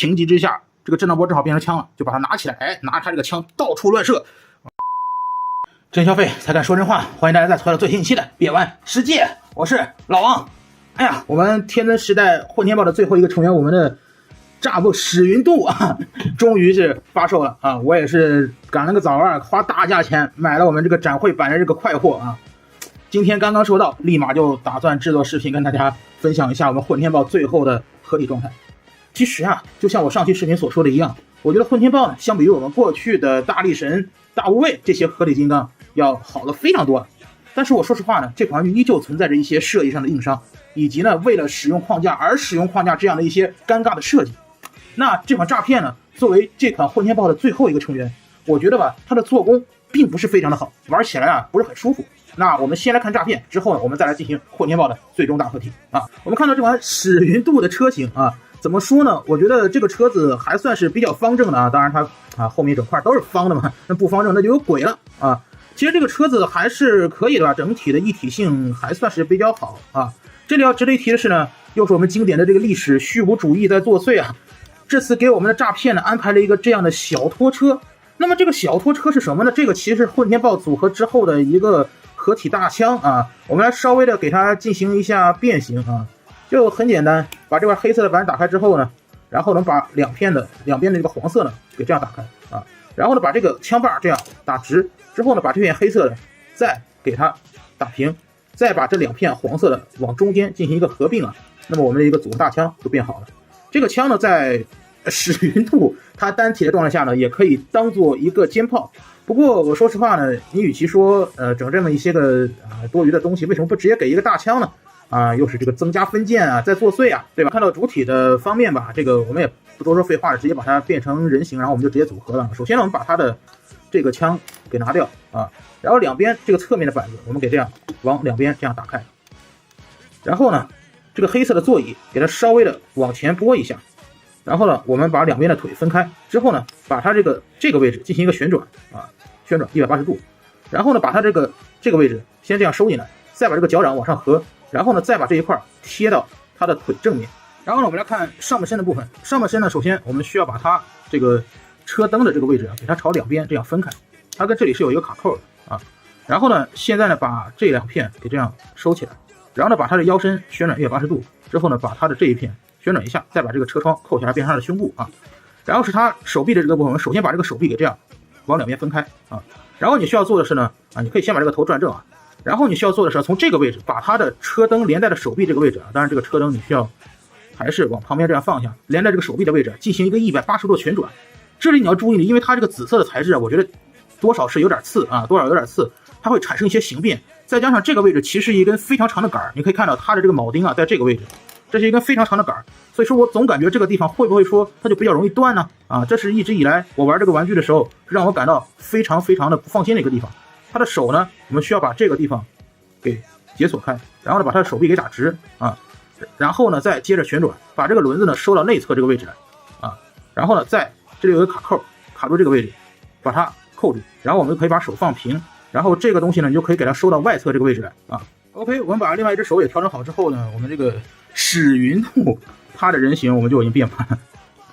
情急之下，这个震荡波正好变成枪了，就把它拿起来，哎，拿着他这个枪到处乱射。真消费才敢说真话，欢迎大家再次回到最新一期的别玩世界，我是老王。哎呀，我们天真时代混天豹的最后一个成员，我们的炸不史云度啊，终于是发售了啊！我也是赶了个早啊，花大价钱买了我们这个展会版的这个快货啊。今天刚刚收到，立马就打算制作视频跟大家分享一下我们混天豹最后的合体状态。其实啊，就像我上期视频所说的一样，我觉得混天豹呢，相比于我们过去的大力神、大无畏这些合体金刚要好了非常多。但是我说实话呢，这款依旧存在着一些设计上的硬伤，以及呢为了使用框架而使用框架这样的一些尴尬的设计。那这款诈骗呢，作为这款混天豹的最后一个成员，我觉得吧，它的做工并不是非常的好，玩起来啊不是很舒服。那我们先来看诈骗，之后呢我们再来进行混天豹的最终大合体啊。我们看到这款史云度的车型啊，怎么说呢？我觉得这个车子还算是比较方正的啊，当然它后面整块都是方的嘛，那不方正那就有鬼了啊。其实这个车子还是可以的吧，整体的一体性还算是比较好啊。这里要值得一提的是呢，又是我们经典的这个历史虚无主义在作祟啊。这次给我们的诈骗呢安排了一个这样的小拖车，那么这个小拖车是什么呢？这个其实是混天豹组合之后的一个合体大枪啊。我们来稍微的给它进行一下变形啊，就很简单，把这块黑色的板打开之后呢，然后能把两边的这个黄色呢给这样打开啊，然后呢把这个枪把这样打直之后呢，把这片黑色的再给它打平，再把这两片黄色的往中间进行一个合并啊，那么我们的一个组合大枪就变好了。这个枪呢，在史云度它单体的状态下呢，也可以当做一个肩炮。不过我说实话呢，你与其说整这么一些个多余的东西，为什么不直接给一个大枪呢？啊，又是这个增加分件啊，在作祟啊，对吧？看到主体的方面吧，这个我们也不多说废话，直接把它变成人形，然后我们就直接组合了。首先呢，我们把它的这个枪给拿掉啊，然后两边这个侧面的板子我们给这样往两边这样打开，然后呢，这个黑色的座椅给它稍微的往前拨一下，然后呢，我们把两边的腿分开之后呢，把它这个位置进行一个旋转啊，旋转180度，然后呢，把它这个位置先这样收进来，再把这个脚掌往上合，然后呢，再把这一块贴到它的腿正面。然后呢，我们来看上半身的部分。上半身呢，首先我们需要把它这个车灯的这个位置啊，给它朝两边这样分开，它跟这里是有一个卡扣的啊。然后呢，现在呢，把这两片给这样收起来，然后呢，把它的腰身旋转180度之后呢，把它的这一片旋转一下，再把这个车窗扣下来，变成它的胸部啊。然后是它手臂的这个部分，我们首先把这个手臂给这样往两边分开啊。然后你需要做的是呢，你可以先把这个头转正啊。然后你需要做的是从这个位置把它的车灯连带的手臂这个位置啊，当然这个车灯你需要还是往旁边这样放下，连带这个手臂的位置进行一个180度旋转。这里你要注意，因为它这个紫色的材质啊，我觉得多少是有点刺啊，多少有点刺，它会产生一些形变。再加上这个位置其实一根非常长的杆，你可以看到它的这个铆钉啊，在这个位置，这是一根非常长的杆，所以说我总感觉这个地方会不会说它就比较容易断呢？啊，这是一直以来我玩这个玩具的时候让我感到非常的不放心的一个地方。它的手呢，我们需要把这个地方给解锁开，然后呢把它的手臂给打直啊，然后呢再接着旋转，把这个轮子呢收到内侧这个位置来啊，然后呢在这里有个卡扣卡住这个位置，把它扣住，然后我们就可以把手放平，然后这个东西呢你就可以给它收到外侧这个位置来啊。OK， 我们把另外一只手也调整好之后呢，我们这个史云度它的人形我们就已经变完了。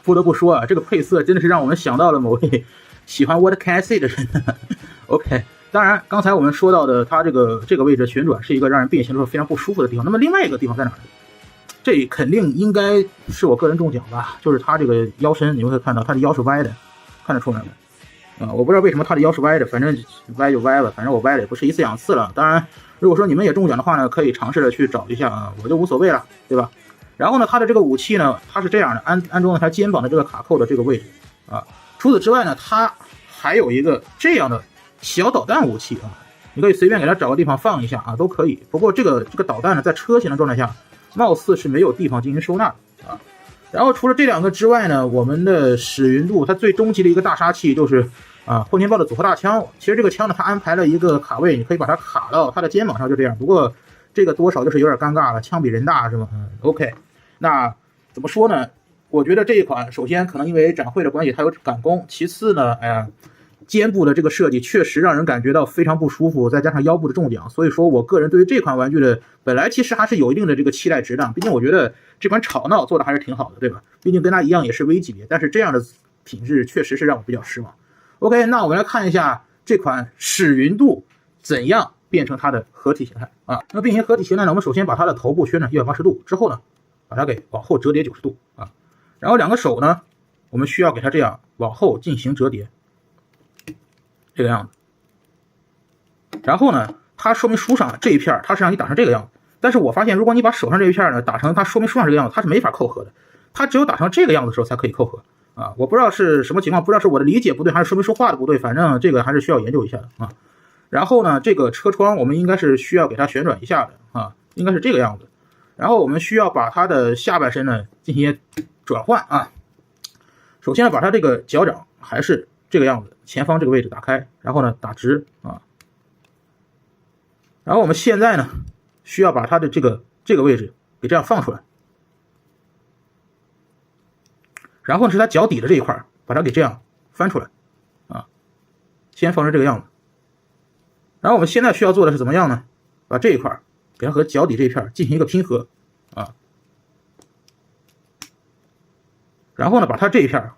不得不说啊，这个配色真的是让我们想到了某位喜欢 What Can I Say 的人。OK。当然，刚才我们说到的，它这个位置旋转是一个让人变形的时候非常不舒服的地方。那么另外一个地方在哪里？这肯定应该是我个人中奖吧，就是它这个腰身，你会看到它的腰是歪的，看得出来吗？我不知道为什么它的腰是歪的，反正歪就歪了，反正我歪了也不是一次两次了。当然，如果说你们也中奖的话呢，可以尝试的去找一下啊，我就无所谓了，对吧？然后呢，它的这个武器呢，它是这样的，安装了它肩膀的这个卡扣的这个位置啊。除此之外呢，它还有一个这样的小导弹武器啊，你可以随便给它找个地方放一下啊，都可以。不过这个导弹呢，在车型的状态下，貌似是没有地方进行收纳啊。然后除了这两个之外呢，我们的史云度它最终极的一个大杀器就是混天豹的组合大枪。其实这个枪呢，它安排了一个卡位，你可以把它卡到它的肩膀上，就这样。不过这个多少就是有点尴尬了，枪比人大是吗？OK， 那怎么说呢？我觉得这一款首先可能因为展会的关系，它有赶工；其次呢，肩部的这个设计确实让人感觉到非常不舒服，再加上腰部的中奖，所以说我个人对于这款玩具的本来其实还是有一定的这个期待值的，毕竟我觉得这款吵闹做的还是挺好的，对吧？毕竟跟它一样也是微级别，但是这样的品质确实是让我比较失望。OK， 那我们来看一下这款史云度怎样变成它的合体形态啊？那变形合体形态呢，我们首先把它的头部旋转180度之后呢，把它给往后折叠90度啊，然后两个手呢，我们需要给它这样往后进行折叠。这个样子，然后呢，它说明书上这一片它是让你打成这个样子，但是我发现如果你把手上这一片呢打成它说明书上这个样子，它是没法扣合的，它只有打成这个样子的时候才可以扣合啊！我不知道是什么情况，不知道是我的理解不对还是说明书画的不对，反正这个还是需要研究一下的啊。然后呢，这个车窗我们应该是需要给它旋转一下的啊，应该是这个样子。然后我们需要把它的下半身呢进行一些转换啊。首先把它这个脚掌还是这个样子，前方这个位置打开，然后呢打直啊，然后我们现在呢需要把它的这个位置给这样放出来，然后是它脚底的这一块把它给这样翻出来啊，先放成这个样子。然后我们现在需要做的是怎么样呢？把这一块给它和脚底这一片进行一个拼合啊，然后呢把它这一片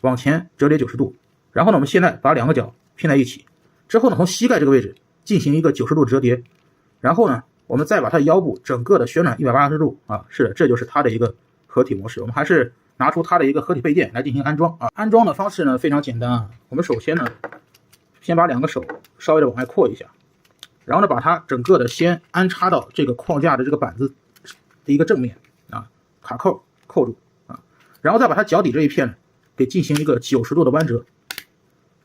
往前折叠90度。然后呢，我们现在把两个脚拼在一起，之后呢，从膝盖这个位置进行一个90度折叠，然后呢，我们再把它腰部整个的旋转180度啊，是的，这就是它的一个合体模式。我们还是拿出它的一个合体配件来进行安装啊。安装的方式呢非常简单啊，我们首先呢，先把两个手稍微的往外扩一下，然后呢，把它整个的先安插到这个框架的这个板子的一个正面啊，卡扣扣住啊，然后再把它脚底这一片呢给进行一个90度的弯折。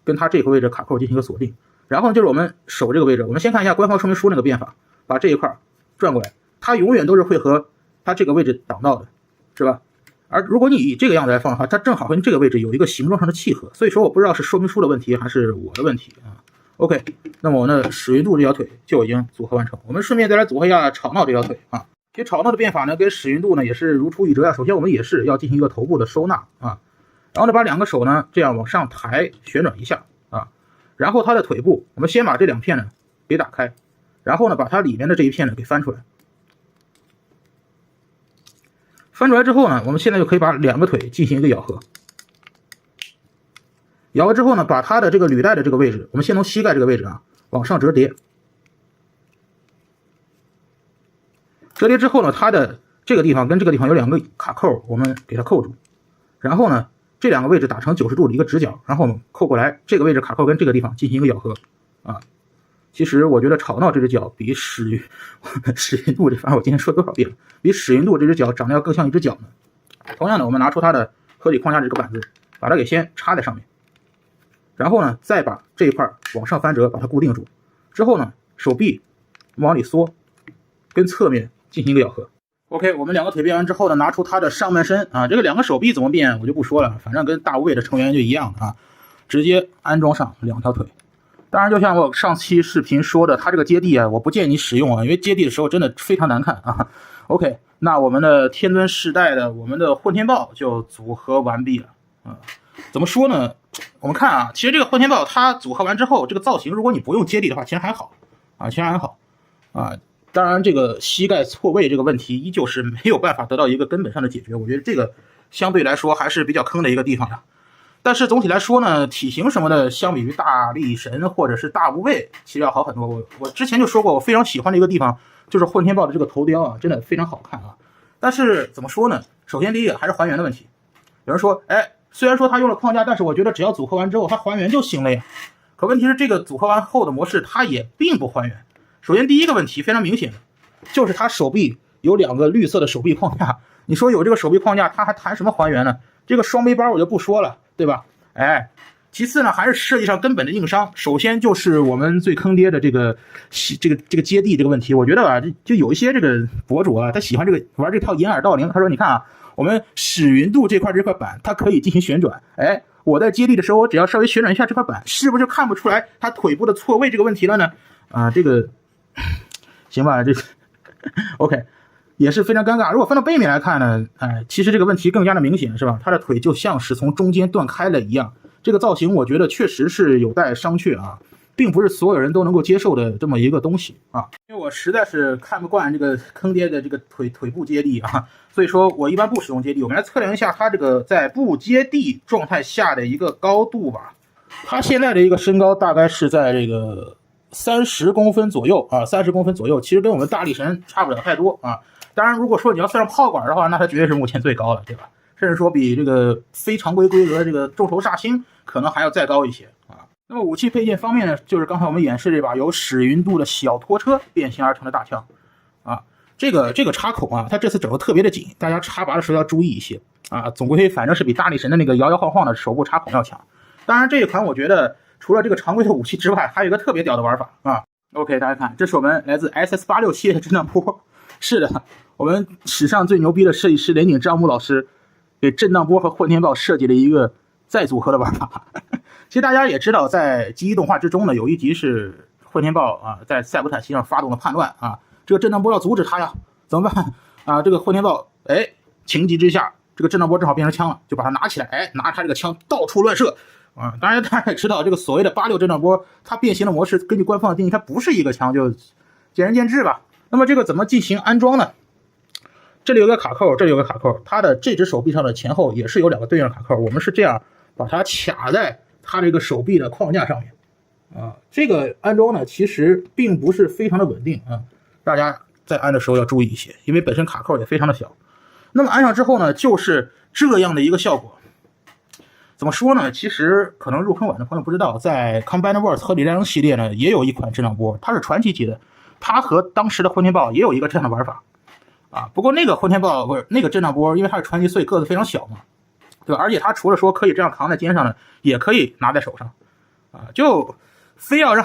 跟它这个位置卡扣进行一个锁定，然后呢就是我们手这个位置，我们先看一下官方说明书那个变法，把这一块转过来，它永远都是会和它这个位置挡到的，是吧？而如果你以这个样子来放的话，它正好跟这个位置有一个形状上的契合，所以说我不知道是说明书的问题还是我的问题啊。OK， 那么我的史云度这条腿就已经组合完成，我们顺便再来组合一下吵闹这条腿啊。其实吵闹的变法呢跟史云度呢也是如出一辙啊。首先我们也是要进行一个头部的收纳啊。然后呢，把两个手呢这样往上抬，旋转一下啊，然后它的腿部，我们先把这两片呢给打开，然后呢把它里面的这一片呢给翻出来。翻出来之后呢，我们现在就可以把两个腿进行一个咬合。咬合之后呢，把它的这个履带的这个位置，我们先从膝盖这个位置啊往上折叠。折叠之后呢，它的这个地方跟这个地方有两个卡扣，我们给它扣住，然后呢。这两个位置打成90度的一个直角，然后我们扣过来，这个位置卡扣跟这个地方进行一个咬合啊。其实我觉得吵闹这只脚比史云度这，反正我今天说多少遍了，比史云度这只脚长得要更像一只脚呢。同样的，我们拿出它的合体框架这个板子，把它给先插在上面，然后呢再把这一块往上翻折，把它固定住。之后呢，手臂往里缩，跟侧面进行一个咬合。OK， 我们两个腿变完之后呢，拿出它的上半身啊，这个两个手臂怎么变我就不说了，反正跟大无畏的成员就一样的啊，直接安装上两条腿。当然，就像我上期视频说的，它这个接地啊，我不建议你使用啊，因为接地的时候真的非常难看啊。OK， 那我们的天尊世代的我们的混天豹就组合完毕了啊。怎么说呢？我们看啊，其实这个混天豹它组合完之后，这个造型如果你不用接地的话，其实还好啊，其实还好啊。当然，这个膝盖错位这个问题依旧是没有办法得到一个根本上的解决，我觉得这个相对来说还是比较坑的一个地方呀。但是总体来说呢，体型什么的相比于大力神或者是大无畏，其实要好很多。我之前就说过，我非常喜欢的一个地方就是混天豹的这个头雕啊，真的非常好看啊。但是怎么说呢？首先第一个还是还原的问题。有人说，哎，虽然说它用了框架，但是我觉得只要组合完之后它还原就行了呀。可问题是这个组合完后的模式它也并不还原。首先第一个问题非常明显的，就是它手臂有两个绿色的手臂框架。你说有这个手臂框架，它还谈什么还原呢？这个双背包我就不说了，对吧？哎，其次呢，还是设计上根本的硬伤。首先就是我们最坑爹的这个接地这个问题。我觉得吧，就有一些这个博主啊，他喜欢这个玩这套掩耳盗铃。他说，你看啊，我们史云度这块板，它可以进行旋转。哎，我在接地的时候，我只要稍微旋转一下这块板，是不是就看不出来它腿部的错位这个问题了呢？啊，这个行吧，这OK。也是非常尴尬。如果翻到背面来看呢，其实这个问题更加的明显，是吧？他的腿就像是从中间断开了一样，这个造型我觉得确实是有待商榷啊，并不是所有人都能够接受的这么一个东西啊。因为我实在是看不惯这个坑爹的这个腿部接地啊，所以说我一般不使用接地。我们来测量一下它这个在不接地状态下的一个高度吧。它现在的一个身高大概是在这个30公分左右啊，30公分左右，其实跟我们大力神差不了太多啊。当然，如果说你要算上炮管的话，那它绝对是目前最高的，对吧？甚至说比这个非常规规格的这个众筹煞星可能还要再高一些啊。那么武器配件方面呢，就是刚才我们演示这把由史云度的小拖车变形而成的大枪啊。这个插孔啊，它这次整个特别的紧，大家插拔的时候要注意一些啊。总归反正是比大力神的那个摇摇晃晃的手部插孔要强。当然，这一款我觉得除了这个常规的武器之外，还有一个特别屌的玩法啊。OK， 大家看，这是我们来自 SS86系列的震荡波。是的，我们史上最牛逼的设计师连井张武老师给震荡波和混天豹设计了一个再组合的玩法。其实大家也知道，在机一动画之中呢，有一集是混天豹啊在塞伯坦西上发动了叛乱啊，这个震荡波要阻止他呀，怎么办啊？这个混天豹情急之下，这个震荡波正好变成枪了，就把它拿起来，拿着他这个枪到处乱射啊。当然大家也知道，这个所谓的86震荡波，它变形的模式根据官方的定义，它不是一个枪，就见仁见智吧。那么这个怎么进行安装呢？这里有个卡扣，这里有个卡扣，它的这只手臂上的前后也是有2个对应的卡扣，我们是这样把它卡在它这个手臂的框架上面啊。这个安装呢，其实并不是非常的稳定啊，大家在安的时候要注意一些，因为本身卡扣也非常的小。那么安上之后呢，就是这样的一个效果。怎么说呢？其实可能入坑晚的朋友不知道，在 Combiner Wars 和李亮系列呢，也有一款震荡波，它是传奇级的。它和当时的混天豹也有一个这样的玩法啊，不过那个混天豹不是那个震荡波，因为它是传奇，所以个子非常小嘛，对吧？而且它除了说可以这样扛在肩上呢，也可以拿在手上啊，就非要让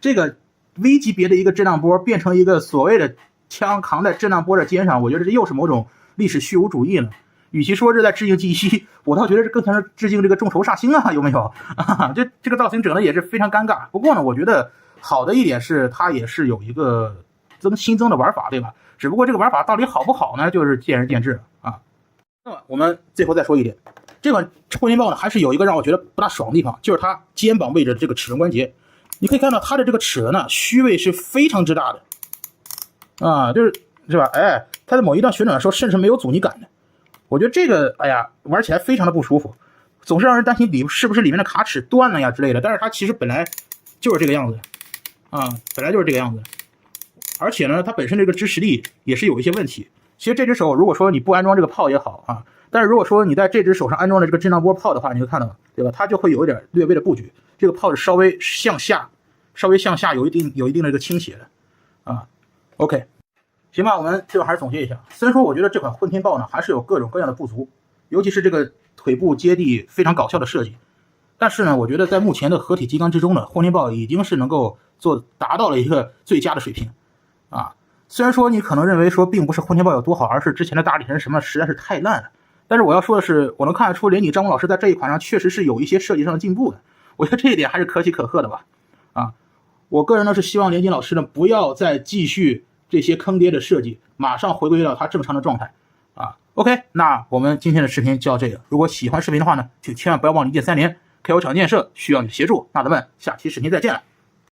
这个 V 级别的一个震荡波变成一个所谓的枪扛在震荡波的肩上，我觉得这又是某种历史虚无主义了。与其说是在致敬 G1，我倒觉得这更像是致敬这个众筹煞星啊，有没有啊？这个造型整的也是非常尴尬。不过呢，我觉得好的一点是它也是有一个新增的玩法，对吧？只不过这个玩法到底好不好呢，就是见仁见智啊。那么我们最后再说一点，这款混天豹呢还是有一个让我觉得不大爽的地方，就是它肩膀位置的这个齿轮关节，你可以看到它的这个齿轮呢虚位是非常之大的啊，是吧？它的某一段旋转的时候甚至没有阻尼感的。我觉得这个玩起来非常的不舒服，总是让人担心是不是里面的卡齿断了呀之类的，但是它其实本来就是这个样子啊，本来就是这个样子。而且呢，它本身这个支持力也是有一些问题。其实这只手如果说你不安装这个炮也好啊，但是如果说你在这只手上安装了这个震荡波炮的话，你会看到，对吧？它就会有一点略微的布局，这个炮是稍微向下有一定的这个倾斜的啊。OK， 行吧，我们最后还是总结一下。虽然说我觉得这款混天豹呢还是有各种各样的不足，尤其是这个腿部接地非常搞笑的设计，但是呢，我觉得在目前的合体机缸之中呢，混天豹已经是能够达到了一个最佳的水平啊。虽然说你可能认为说并不是混天豹有多好，而是之前的大力神什么实在是太烂了，但是我要说的是，我能看得出连井张武老师在这一款上确实是有一些设计上的进步的，我觉得这一点还是可喜可贺的吧。啊，我个人呢是希望连井老师呢不要再继续这些坑爹的设计，马上回归到他正常的状态啊。OK， 那我们今天的视频就到这个。如果喜欢视频的话呢，就千万不要忘了一键3连，KO 场建设需要你的协助。那咱们下期视频再见了。